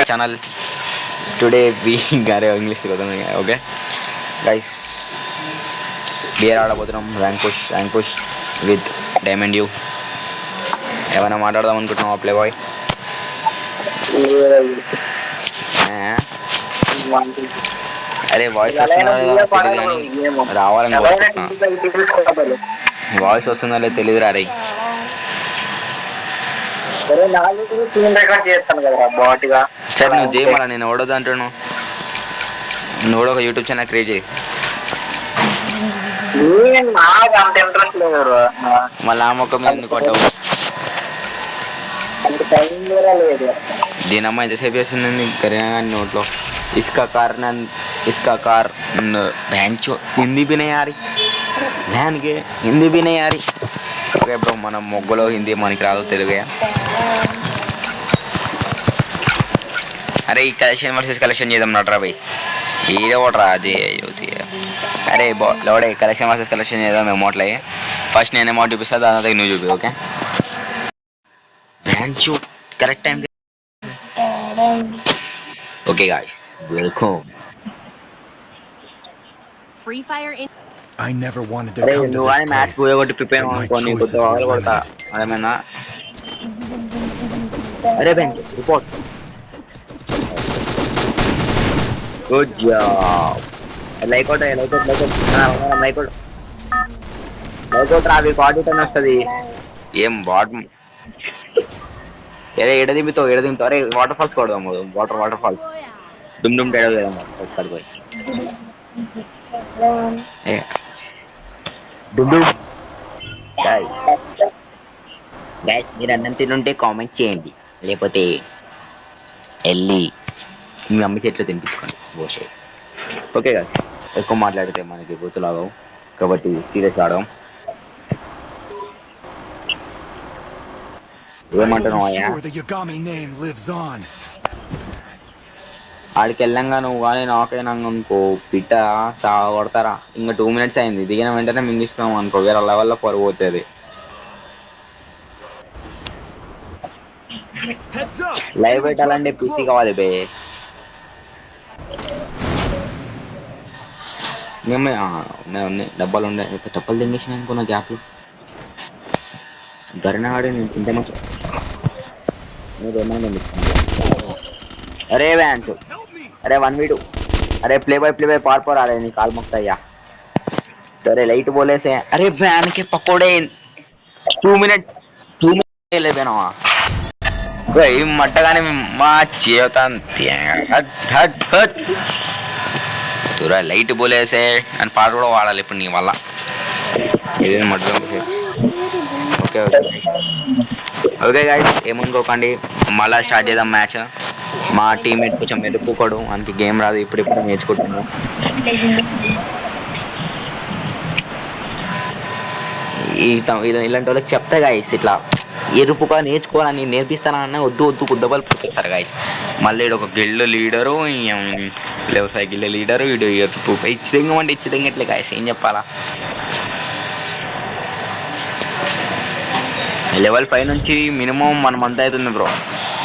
channel. Today we got English together. Okay, guys, we are ఆడబోతున్నాం rank push with Diamond U. ఏమైనా మాట్లాడదాం అనుకుంటున్నావా play boy? అరే voice వస్తుందా లేదా తెలియదు కానీ రావాలని కోరుకుంటున్నా. వాయిస్ వస్తుందా లేదా తెలియదురా రే. సరే నువ్వు చేయమరా, నేను ఓడొద్దు అంటున్నాను. నువ్వు కూడా ఒక యూట్యూబ్ ఛానల్ క్రియేట్ చేయి. మళ్ళీ ఆ మొక్క మీద ఎందుకు కొట్టావు? దీనమ్మ ఎంతసేపు చేస్తుంది కరీనా గారి నోట్లో. इसका कार बहन चो हिंदी भी नहीं आ रही बहन के हिंदी भी नहीं आ रही. ఓకే బ్రో, మనం మొగ్గలో హిందీ మనకి రాదు, తెలుగే. అరే ఈ కలెక్షన్ వర్సెస్ కలెక్షన్ చేద్దాం నట్రా భయ్. ఈడే ఒకట్రా అది యువతి. అరే లోడే కలెక్షన్ వర్సెస్ కలెక్షన్ చేద్దాం అమౌంట్లో. ఫస్ట్ నేను అమౌంట్ చూపిస్తా, దాని తర్వాత నువ్వు చూపి. ఓకే బహన్ చో correct time. Okay guys, welcome. Free Fire in I never wanted to come to this place, but my choices were limited. अरे बहन report. Good job. Like out రావి బాడీ టన్ వస్తుంది. ఏం బాడ్ ఏదో ఎడదింపుతావు. అరే వాటర్ ఫాల్స్ కొడదాం. వాటర్ ఫాల్స్ దుమ్ దుమ్ టైడ్ ఒకసారి పోయి మీరు అన్నం తినుంటే కామెంట్ చేయండి, లేకపోతే వెళ్ళి మీ అమ్మ చేతిలో తినిపించుకోండి బోసే. ఓకే కదా, ఎక్కువ మాట్లాడితే మనకి బూతులాగవు కాబట్టి సీరియస్ ఆడదాం. ఏమంటున్నావు అయ్యా? ఆడికి వెళ్ళంగా నువ్వు కానీ నాకైనా అనుకో పిట్ట సాగు కొడతారా. ఇంకా 2 minutes అయింది, దిగిన వెంటనే మింగిస్తున్నాం అనుకో వేరే లెవెల్లో పొరపోతుంది. లైవ్ పెట్టాలంటే పిసి కావాలి బే. ఉన్నాయి డబ్బాలు ఉండే, డబ్బాలు తినేసిన అనుకున్న గ్యాప్లో గరిన ఆడి ఇంత మంచి. अरे बैंच, अरे 1v2, अरे प्ले बाय पार आ रहे नहीं काल मुक्ता या. अरे लाइट बोले से अरे वैन के पकोड़े 2 minute ले देना भाई मट्टगाने మా చేతాన్ హట్ హట్ హట్ तुरा लाइट बोले से అని పాట కూడా వాడాలి ఇప్పుడు నీ వల్ల. ఏదైనా మట్టగా ఓకే ఓకే గైస్, ఏమనుకోకండి, మళ్ళీ స్టార్ట్ చేద్దాం మ్యాచ్. మా టీమ్మేట్ కొంచెం మెరుపుకోడు, మనకి గేమ్ రాదు, ఇప్పుడు నేర్చుకుంటున్నాం. ఇలాంటి వాళ్ళకి చెప్తా గాయస్, ఇట్లా ఎరుపుగా నేర్చుకోవాలని నేర్పిస్తానన్న వద్దు గుద్దబలు పుట్టిస్తారు గాయస్. మళ్ళీ ఒక గిల్డ్ లీడరు, వ్యవసాయ గిల్డ్ లీడరు, వీడు ఎరుపు ఇచ్చిదింగట్లే గాయస్, ఏం చెప్పాలా. లెవెల్ 5 నుంచి మినిమం 1 month అవుతుంది బ్రో.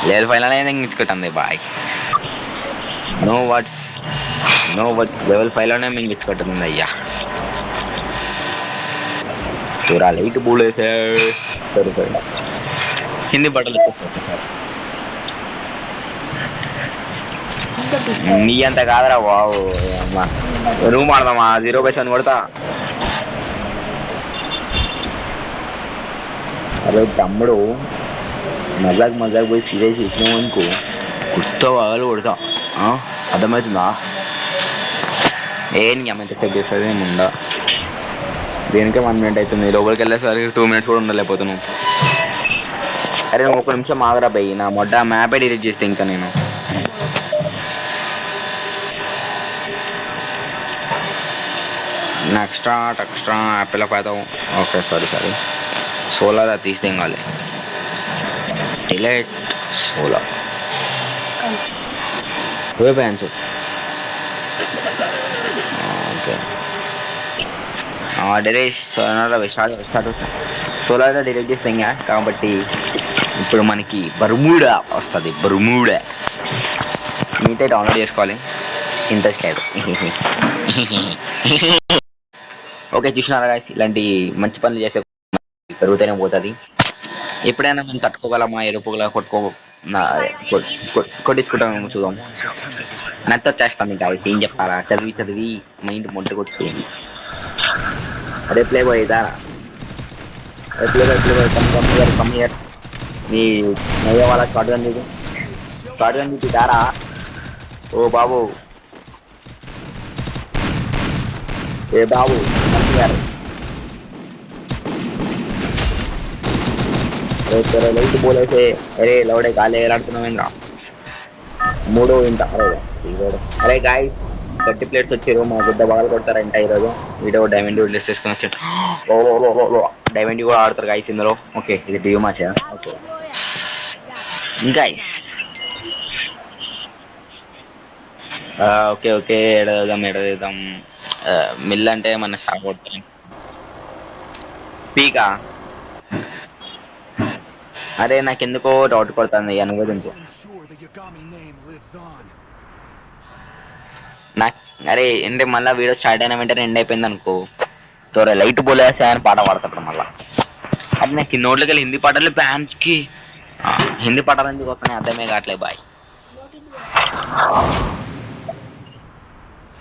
లెవెల్ 5 అనేది మింగించుకుంటుంది బాయ్. నో వర్డ్స్ లెవెల్ 5లోనే మింగించుకుంటుంది అయ్యా. చూరా లైట్ బూలేసే సరిపోయి హిందీ బట్టలు నీ అంత కాదురా బాబు. రూమ్ ఆడదామా 0/7 కొడతా. అరే తమ్ముడు, మజాక్ పోయి సీరియస్ ఇచ్చినావు అనుకో, కుస్తా వాళ్ళు కొడతా, అర్థమవుతుందా? ఏం ఎంత సెట్ చేస్తుంది ఏముందా, దేనికే 1 minute అవుతుంది. లోపలికి వెళ్ళేసరికి 2 minutes కూడా ఉండలేకపోతున్నావు. అరే నువ్వు 1 నిమిషం ఆగరా భయ్, నా మ్యాపే డిలీట్ చేస్తే ఇంకా నేను. एक्स्ट्रा ऐप पाता हूँ. ओके सॉरी 16 30 देंगे डिलेट 16 हुए पे आंसर. ओके डिलीट 16 डिलीट చేస్తాంగా కాబట్టి ఇప్పుడు మనకి బర్మూడా వస్తుంది. బర్మూడా మీతో డౌన్లోడ్ చేసుకోవాలి ఇంట్రెస్ట్ లేదు. ఓకే చూసినారా guys, ఇలాంటి మంచి పనులు చేసే పెరుగుతూనే పోతుంది. ఎప్పుడైనా మనం తట్టుకోగలమా ఎరుపులా నా కొట్టించుకుంటాం చూద్దాం. నచ్చ వచ్చేస్తాం మీకు కావాల్సి ఏం చెప్పాలా, చదివి చదివి మైండ్ మొట్ట కొట్టుకుంది. అరే ప్లే బాయ్ ఇదా, అరే ప్లే బాయ్ కమ్ హియర్ నీ నయ్య వాళ్ళ షార్ట్ గన్ ఇది, షార్ట్ గన్ ఇది దారా. ఓ బాబు, ఏ బాబు కమ్ హియర్. లైట్ పోలేసే, అరే లౌడే గాలి ఏలాడుతున్నామేంద్రా మూడో ఇంత. అరే గాయ 30 ప్లేట్స్ వచ్చారు, మా గుద్ద బాగా కొడతారంట ఈరోజు. వీడియో డైమండ్ రిలీజ్ చేసుకుని వచ్చారు. డైమండ్ కూడా ఆడతారు గాయస్ ఇందులో. ఓకే ఇది deo match. Okay guys, okay okay ఎడదాం మిల్ అంటే మన స్టార్ కొడతాం. పీకా అరే నాకెందుకో డౌట్ కొడుతుంది అను గురించి. నాకు అరే అంటే మళ్ళీ వీడియో స్టార్ట్ అయిన వెంటనే ఎండ్ అయిపోయింది అనుకో, త్వర లైట్ బోలేసా అని పాట పాడతాడు మళ్ళా. అది నాకు నోట్లోకి వెళ్ళి హిందీ పాటలు ఫ్యాన్స్ కి హిందీ పాటలు ఎందుకు వస్తున్నాయి అర్థమే కావట్లేదు. బాయ్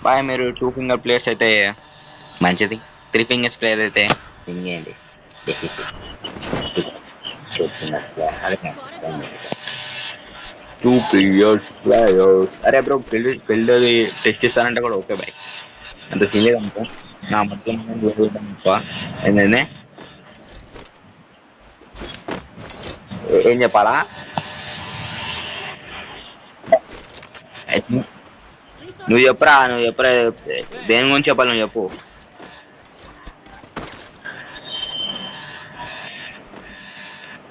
బాయ్, మీరు 2 ఫింగర్ ప్లేయర్స్ అయితే మంచిది, 3 ఫింగర్స్ ప్లేయర్ అయితే ఇంకేంటి. 2 ప్లేయర్స్ ప్లేయర్స్. అరే బ్రో ఫీల్డ్ టెస్ట్ ఇస్తానంటే కూడా ఓకే బాయ్, అంత సీనియర్ అనుకో నా మొత్తం ఏంటంటే ఏం చెప్పాలా. నువ్వు చెప్పురా దేని గురించి చెప్పాలి, నువ్వు చెప్పు.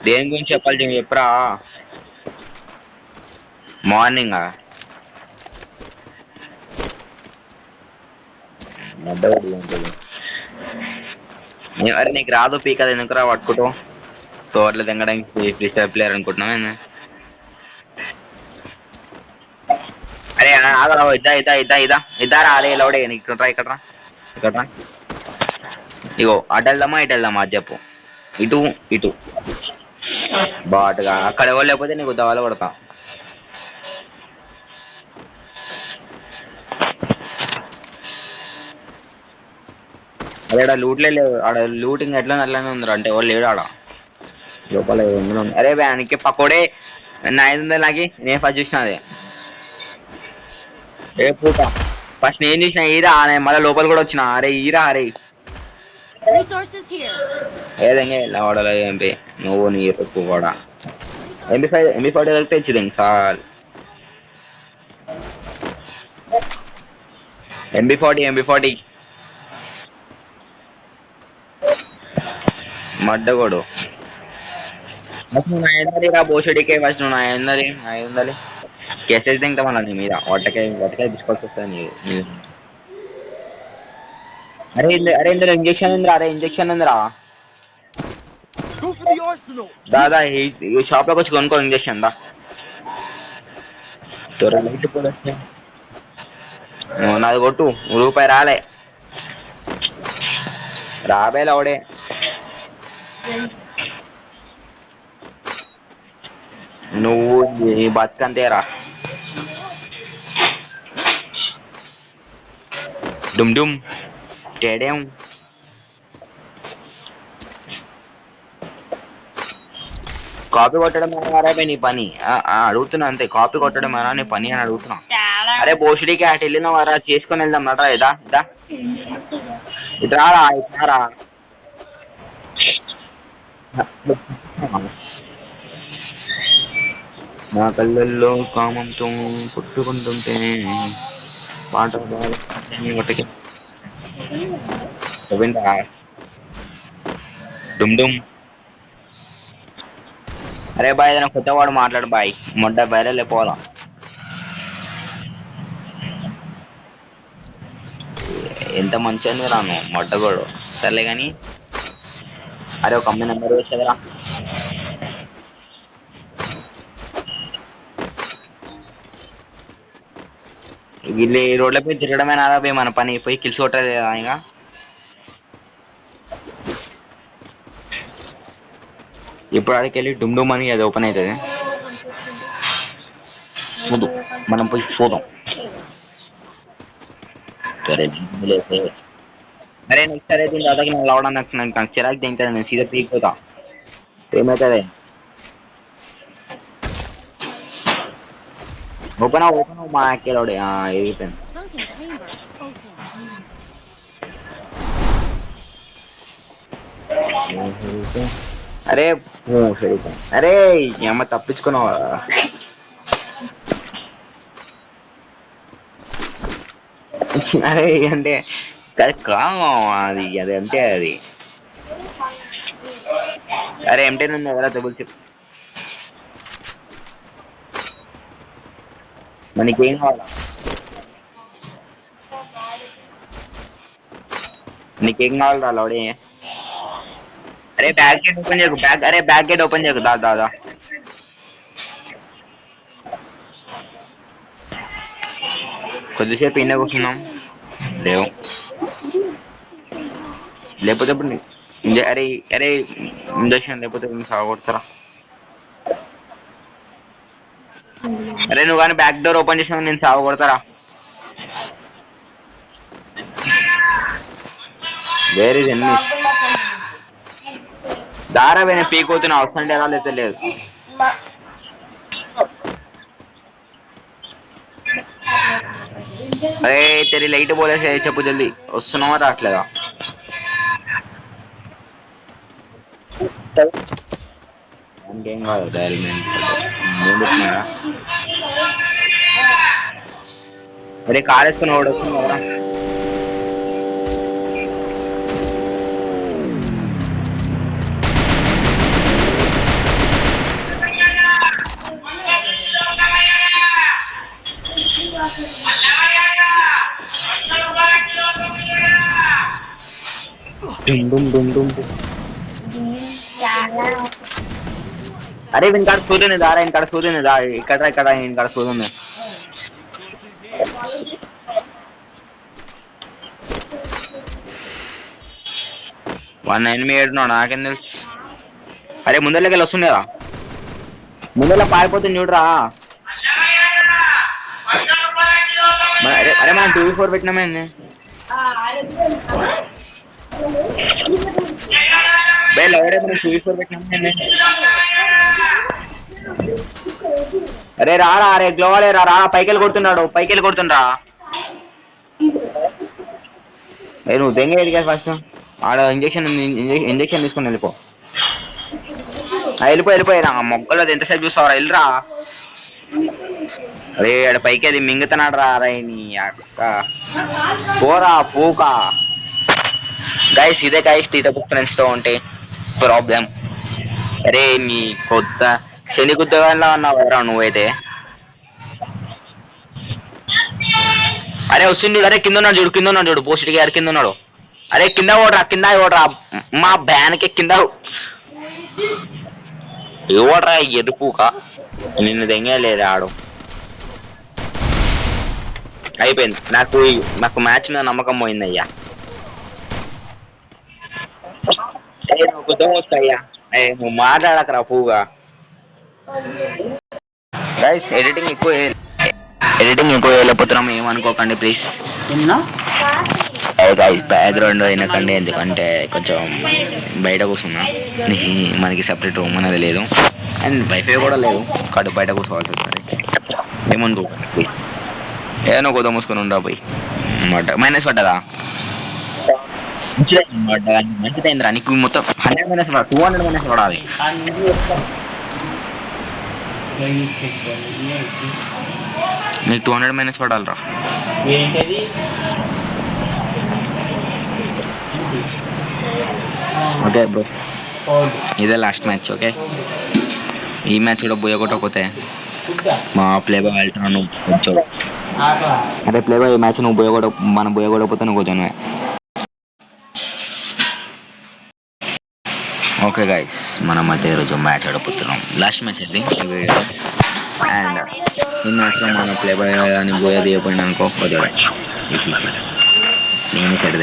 దేని గురించి చెప్పాలి నువ్వు చెప్పురా. మార్నింగ్ అరే నీకు రాదు పీకది ఎందుకురా పట్టుకుంటూ తోటలు తినడానికి ఫ్రీ ఫైర్ ప్లేయర్ అనుకుంటున్నావు. అరే ఆగరా, ఇద్దారా. అరే లౌడే నీకు ఇక్కడ రా. ఇగో అటు వెళ్దామా ఇటు వెళ్దామా అది చెప్పు. ఇటు ఇటు బాటుగా అక్కడ ఎవరు లేకపోతే నీకు దవాలు కొడతా. అదే ఆడ లూట్లే లేవు, ఆడ లూటింగ్ ఎట్లా అట్లానే ఉందిరా, అంటే ఎవరు లేడు ఆడ లోపల. అరే వ్యానికి పకోడే నా 500 నాకి నేను ఫస్ట్ చూసిన అదే. ఏ పూట ఫస్ట్ నేను చూసిన ఈరా, మళ్ళీ లోపల కూడా వచ్చిన. అరే ఈరా అరే ఏదంగా ఎలా వాడాలి ఎంపీ నువ్వు నీ ఎక్కువ కూడా ఎంబీ5 కలిపితే ఇచ్చింది సార్. ఎంబీ40 మడ్డగోడు. రా బోషడికే ఫస్ట్ నువ్వు 500 కేసెస్ తింటా మళ్ళీ నీ మీద వట్టకాయ తీసుకోవాల్సి వస్తుంది. అరే ఇందులో ఇంజక్షన్ ఉందిరా, అరే ఇంజక్షన్ ఉందిరా దాదా. ఈ షాప్ లోకి వచ్చి కొనుక్కో ఇంజక్షన్ దా. నాది కొట్టు, రూపాయి రాలే రాబే లవడే. నువ్వు ఈ బతుకంతేరా. డుమ్ డుమ్ టేడేం. కాపీ కొట్టడం ఏనా నీ పని? అడుగుతున్నా అంతే, కాపీ కొట్టడం ఏనా నీ పని అని అడుగుతున్నా. అరే బోషుడికి అటు వెళ్ళిన వారా చేసుకొని వెళ్దాం నట్రా. ఇదా ఇట్రారా ఇట్రారా. నా కళ్ళల్లో కామంతో పుట్టుకుంటుంటే పాట ఒకటికి డుమ్ డుమ్. అరే బాయ్ ఏదైనా కొత్తవాడు మాట్లాడు బాయ్, మొడ్డ బయలు లేపోవాలా. ఎంత మంచిగా రాను మొడ్డగోడు సర్లే కానీ. అరే ఒక అమ్మాయి నెంబర్ వచ్చేదిరా. వీళ్ళు ఈ రోడ్లపై తిరగడమే నాదా పోయి మన పని పోయి కిల్స్ కొట్టదు కదా ఇంకా. ఇప్పుడు ఆడికి వెళ్ళి డుమ్ డుమ్ అని అది ఓపెన్ అవుతుంది. చూడు మనం పోయి చూద్దాం. సరే అరే నెక్స్ట్ సరే దీని దాదాకి నేను లావడం నాకు చిరాకు తింటాను నేను సీదా పీకిపోతా. ఏమవుతుంది ఓపెన్ ఓపెన్ మా అక్కేలోడే అయిపోయింది. Sunken chamber open. అరే సరే అరే అమ్మ తప్పించుకున్నావా. అరే అంటే కాదు అది అది అంటే అది. అరే M10 ఉంది ఎవరా తెబుల్ చెప్పు. మనకేం కావాలా నీకేం కావాలి రా లౌడే. అరే బ్యాక్ గేట్ ఓపెన్ చేయకు బ్యాక్ గేట్ ఓపెన్ చేయకు దాదా. కొద్దిసేపు ఇన్న కూర్చున్నాం లేవు లేకపోతే ఇప్పుడు అరే అరే ఇంజక్షన్ లేకపోతే సాగొడతారా. అరే నువ్వు కానీ బ్యాక్ డోర్ ఓపెన్ చేసినా నేను సాగొడతారా. వేర్ ఇస్ ఎన్ని దారా వేరే పీక్ అవుతున్నా అవసరం ఎలా లేతే లేదు. అరే తెరి లైట్ పోలేసే చెప్పు జల్దీ వస్తున్నావా రావట్లేదా. ఇంకేం కాదు డైరీ అరే కార్ వేసుకుని వాడు వస్తుంది కదా. అరే ఇంకాడ సూర్యుని దారా ఇంకాడ సూర్యుని దా ఇక్కడ ఇంకాడ సూర్యుని. వన్ ఎనిమిది ఏడున్నాడు నాకేం తెలుసు. అరే ముందరలోకి వెళ్ళి వస్తుంది కదా ముందరలో పారిపోతుంది చూడరా. అరే మనం 2v4 పెట్టినామేంది ఎవడే మనం 2v4 పెట్టినామేంది. అరే రారా అరే గ్లోవాలే రా పైకెళ్ళి కొడుతుండ్రా. నువ్వు దెంగ ఎదిగా ఫస్ట్ ఆడ ఇంజక్షన్ తీసుకుని వెళ్ళిపో. వెళ్ళిపోయినా మొక్కలో ఎంతసేపు చూస్తావరా వెళ్ళరా. అరే ఆడ పైకి అది మింగుతున్నాడు రా అరే నీ అక్క పోరా పూకా. గైస్ ఇదే గైస్ తీటపు ఫ్రెండ్స్ తో ఉంటే ప్రాబ్లం. అరే నీ కొత్త శని గుద్దగా ఉన్నావు కదరా నువ్వైతే. అరే వస్తుంది అరే కింద ఉన్నాడు చూడు పోస్ట్కి గారు కింద ఉన్నాడు. అరే కింద ఓడరా మా బ్యాన్కి కింద ఓడరా ఎరుపుక నిన్ను దెంగలేదా ఆడు. అయిపోయింది నాకు మ్యాచ్ మీద నమ్మకం పోయింది అయ్యా. గుద్దం వస్తాయ్యా నువ్వు మాట్లాడకరా పూగా. గైస్ ఎడిటింగ్ ఎక్కువ వెళ్ళిపోతున్నాం ఏమనుకోకండి ప్లీజ్. గైస్ బ్యాక్గ్రౌండ్ అయినకండి ఎందుకంటే కొంచెం బయట కూర్చున్నా మనకి సెపరేట్ రూమ్ అనేది లేదు అండ్ వైఫై కూడా లేదు కాబట్టి బయట కూర్చోవాల్సి వస్తుంది. ఏమనుకో ఏదైనా కొద్దిగా మూసుకొని ఉండరా పోయి అన్నమాట. మైనస్ పడ్డదా మంచిదైందిరా నీకు మొత్తం 100 మైనస్ 200 మైనస్ పడాలి. నీకు 200 మైనస్ పడాలిరా. ఓకే బ్రో ఇదే లాస్ట్ మ్యాచ్. ఓకే ఈ మ్యాచ్ కూడా పోయగొట్టకపోతే మా ప్లేబాయ్ వెళ్తున్నాను కొంచెం. అదే ప్లేబాయ్ ఈ మ్యాచ్ నువ్వు మనం పోయగొట్టకపోతే నువ్వు కొంచెం. ఓకే గైస్ మనం అయితే ఈరోజు మ్యాచ్ ఆడపోతున్నాం లాస్ట్ మ్యాచ్ అది ఈ వీడియో అండ్ నిన్న అవసరం మన ప్లే బాయ్ అని పోయేది అయిపోయింది అనుకో వదిలే నేను సైడ్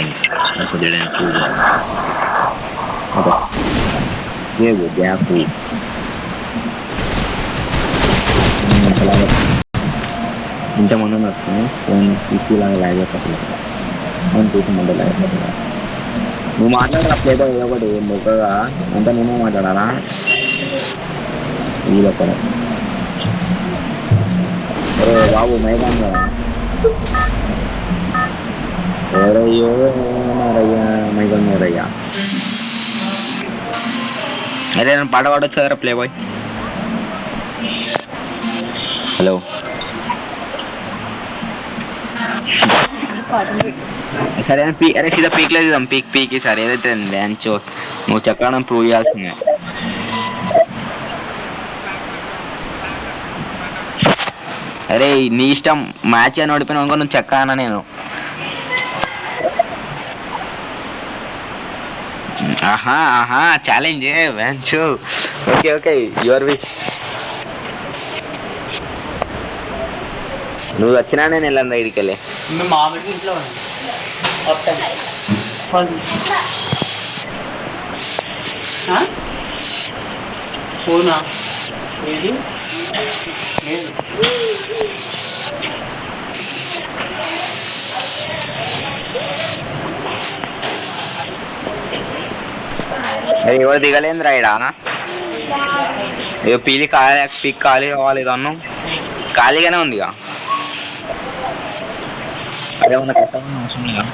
ఇంతమంది వస్తుంది ఫోన్ లాగా లాగ్ అయిపోతుంది ఫోన్ చూసి ముందు లాగ్ అయిపోతుంది. నువ్వు మాట్లాడాలి ప్లే బాయ్ ఒకటి మొక్కగా అంతా నేనే మాట్లాడాలా వీళ్ళొక్కడ బాబు మైదాన్ కదా ఎవరయ్యో ఏమన్నారయ్యా మైదాన్ ఎవరయ్యా అదే నేను పాట పాడొచ్చు కదా ప్లే బాయ్. హలో సరే అరే సీదా పీక్ లేదు పీక్ పీక్ సరే ఏదైతే డ్యాన్స్ నువ్వు చెప్పడం ప్రూవ్ చేయాల్సిందే. అరే నీ ఇష్టం మ్యాచ్ అని ఓడిపోయినా అనుకో నువ్వు చెక్కానా నేను. ఆహా ఆహా challenge match okay okay your which. నువ్వు వచ్చినా నేను వెళ్ళాను దగ్గరికి వెళ్ళి మామిడి ఇంట్లో ఫోనా ఏది లేదు. ఎవరు దిగలేదురా ఇడా ఇక పీలి ఖాళీ పీక్ ఖాళీ కావాలి ఇదన్ను ఖాళీగానే ఉందిగా అదేమన్నా కష్టమన్నా అవసరం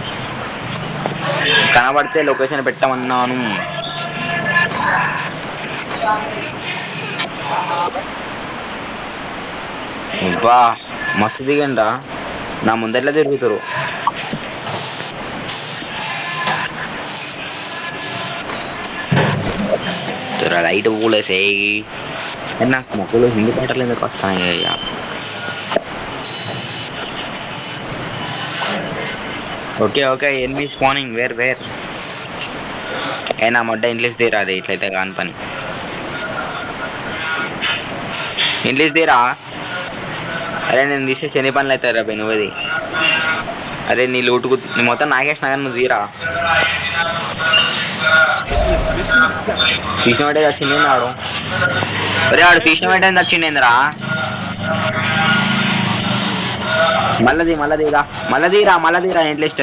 కనబడితే లొకేషన్ పెట్టమన్నాను. బా మస్తు దిగండా నా ముందట్లా తిరుగుతారు. లైట్ పూలేసేయి నాకు మొక్కలు హిందీ పాటలు ఎందుకు వస్తాయి. ఓకే ఓకే ఎన్ని స్పానింగ్ వేర్ వేర్ అయినా మొడ్డ ఇంగ్లీష్ తీరా అది ఇట్లయితే కాని పని ఇంగ్లీష్ తీరా. అరే నేను తీసే శని పనులు అవుతాయి రా నువ్వది. అరే నీ లూటుకు నీ మొత్తం నాగేసిన కానీ నువ్వు తీరా తీసిన పెట్టేది వచ్చింది ఆడు. అరే ఆడు తీసిన పెట్టేది వచ్చిండేందిరా మళ్ళీ తీరా ఏంటి లిస్ట్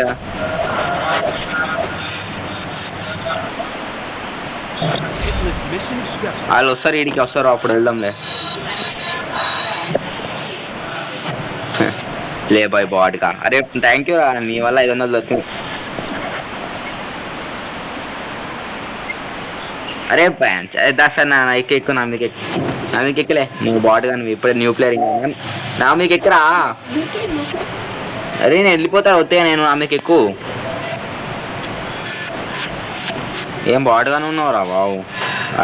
వాళ్ళు వస్తారు వీడికి వస్తారు అప్పుడు వెళ్దాంలే. ప్లే బాయ్ బాడ్గా అరే థ్యాంక్ యూ నీ వల్ల 500 వచ్చింది. అరే ఫ్యాన్స్ దాసా నా ఎక్కువ నా మీకు ఎక్కలే నువ్వు బాడ్గా నువ్వు ఇప్పుడే న్యూ ప్లేయర్ నా మీకు ఎక్కరా. అరే నేను వెళ్ళిపోతా వస్తే నేను నా మీకు ఎక్కువ ఏం బాడుగానే ఉన్నావురా బావు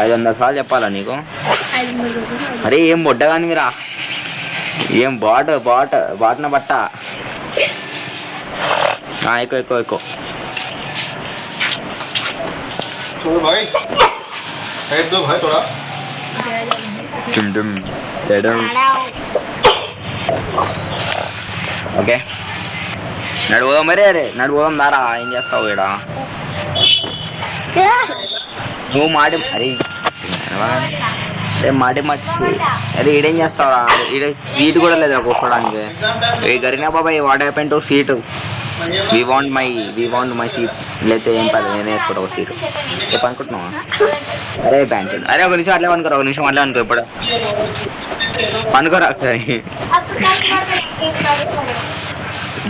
500 సార్లు చెప్పాలా నీకు. అరే ఏం బొడ్డగాని మీరా ఏం బాటన బట్ట ఎక్కువ ఎక్కువ ఎక్కువ ఓకే నడువుదాం మరి. అరే నడువుదాం దారా ఏం చేస్తావు ఇక్కడ నువ్వు మాటి అరే మాటి అరే ఈడేం చేస్తావా ఈడ సీట్ కూడా లేదా కూర్చోడానికి. గరినా బాబాయ్ what happen to seat we want my seat లేకపోతే ఏం పర్లేదు నేనే వేసుకోవడం ఒక సీట్ రేపు అనుకుంటున్నావా. అరే బ్యాంక్ అరే ఒక నిమిషం అట్లే అనుకోరా ఒక నిమిషం అట్లే అనుకో ఇప్పుడు అనుకోరా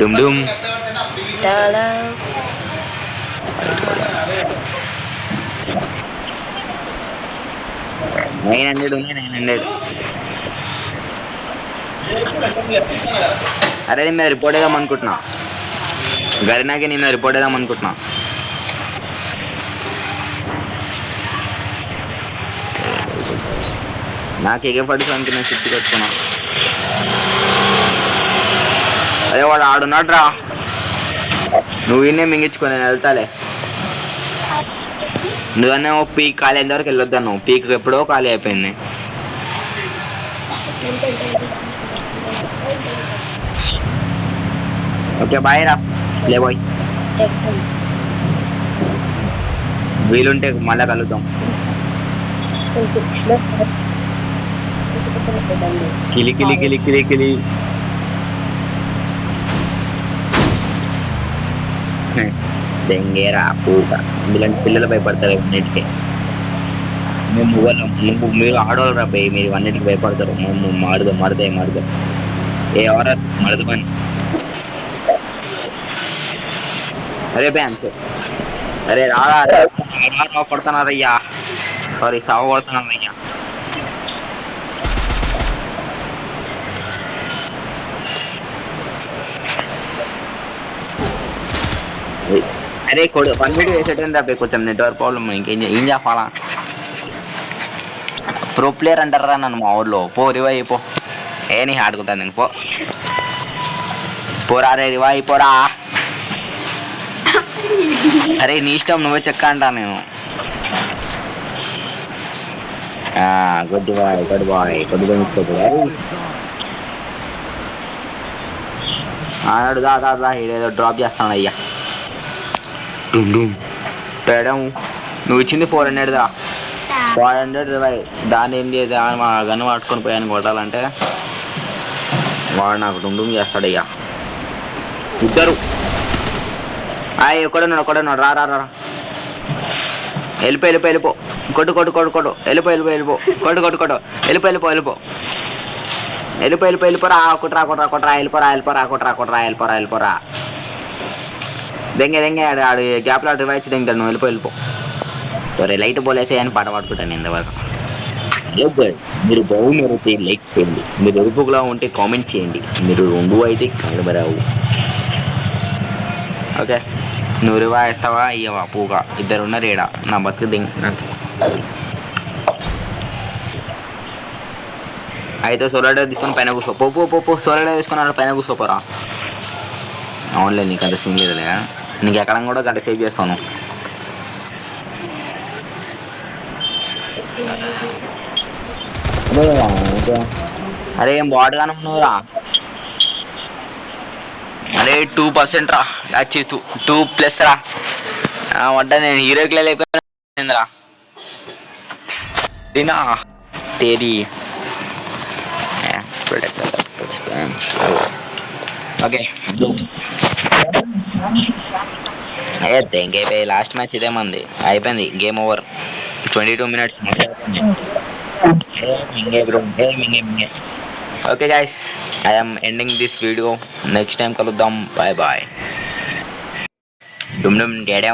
డుమ్ డుమ్ 900 ఉంది 900. అరే నేను మీద రిపోర్ట్ వేద్దాం అనుకుంటున్నా గరినాకి నేను రిపోర్ట్ వేద్దాం అనుకుంటున్నా. నాకు AK-47 నేను షిఫ్ట్ పెట్టుకున్నా. అదే వాడు ఆడున్నాడు రా నువ్వు ఇన్నే మింగించుకో నేను వెళ్తాలే. నువ్వనే పీక్ ఖాళీ అయిన వరకు వెళ్ళొద్దా నువ్వు పీక్ ఎప్పుడో ఖాళీ అయిపోయింది. ఓకే బాయ్ రా ప్లే బాయ్. వీలుంటే మళ్ళా కలుద్దాం. కిలి కిలి కిలి కిలి కిలి. దెంగేరా పూట ఇలాంటి పిల్లలు భయపడతారు అన్నిటికీ. మేము మొగలం, మీరు ఆడవాళ్ళు రా భయ్, మీరు అన్నిటికీ భయపడతారు. మేము మరదే ఏ ఎవర మరద పని. అరే బే అంతే. అరే రారా పడుతున్నారయ్యా, సారీ సాగు పడుతున్నారయ్యా. అరే కొడు 1 వీడియో వేసేటండి అబ్బాయి, కొంచెం నెట్వర్క్ ప్రాబ్లమ్. ఏం చెప్పాలా? ప్రో ప్లేయర్ అంటారా నన్ను మా ఊర్లో. పో రివై పో, ఏ నీ ఆడుకుంటాను నేను. పోరా రే రివై పోరా. అరే నీ ఇష్టం, నువ్వే చెక్క అంటా నేను. గుడ్ బాయ్ కొద్దిగా ఆనాడు దా ఏదో డ్రాప్ చేస్తాను అయ్యా. మేడం నువ్వు ఇచ్చింది 400 దా, 400 రివై. దాన్ని ఏం చేద్దా మా గన్ను పట్టుకొని పోయాను కొట్టాలంటే వాడు నాకు డుండుం చేస్తాడయ్యా. ఇద్దరు ఒకడున్నాడు రా వెళ్ళిపో కొట్టు వెళ్ళిపో వెళ్ళిపోరా వెళ్ళిపోరా. దెంగే ఆడు గ్యాప్లో రివైజ్ దెంగాడు, నువ్వు వెళ్ళిపో. సరే లైట్ పోలేసే అని పాట పాడుకుంటాను ఇంతవరకు. మీరు బాగున్నారైతే లైక్ చేయండి, మీరు ఎరుపుగా ఉంటే కామెంట్ చేయండి, మీరు 2 అయితే కనబరావు. ఓకే నువ్వు రివా వేస్తావా ఇయ్యవా పూగా, ఇద్దరు ఉన్నారు ఈడ నా బతుకు దింగ్. అయితే సోలాడో తీసుకొని పైన కూర్చో. పో సోలాడో తీసుకున్నాడు పైన కూర్చోపోరా. అవునులే నీకు అంత సీన్ లేదులే, నీకు ఎక్కడ కూడా గంట సేవ్ చేస్తాను. అరే ఏం బాడుగానే ఉన్నావురా. అరే 2% రా, వచ్చి 2+ రా. వడ్డ నేను హీరోకి లేకపోయినా తినా తేరీ. ఓకే ఇంకైపోయి లాస్ట్ మ్యాచ్ ఇదే మంది అయిపోయింది, game over. 22 minutes. Okay guys, I'm ending this video. Next time కలుద్దాం. బాయ్ డుమ్ డుమ్ డేడా.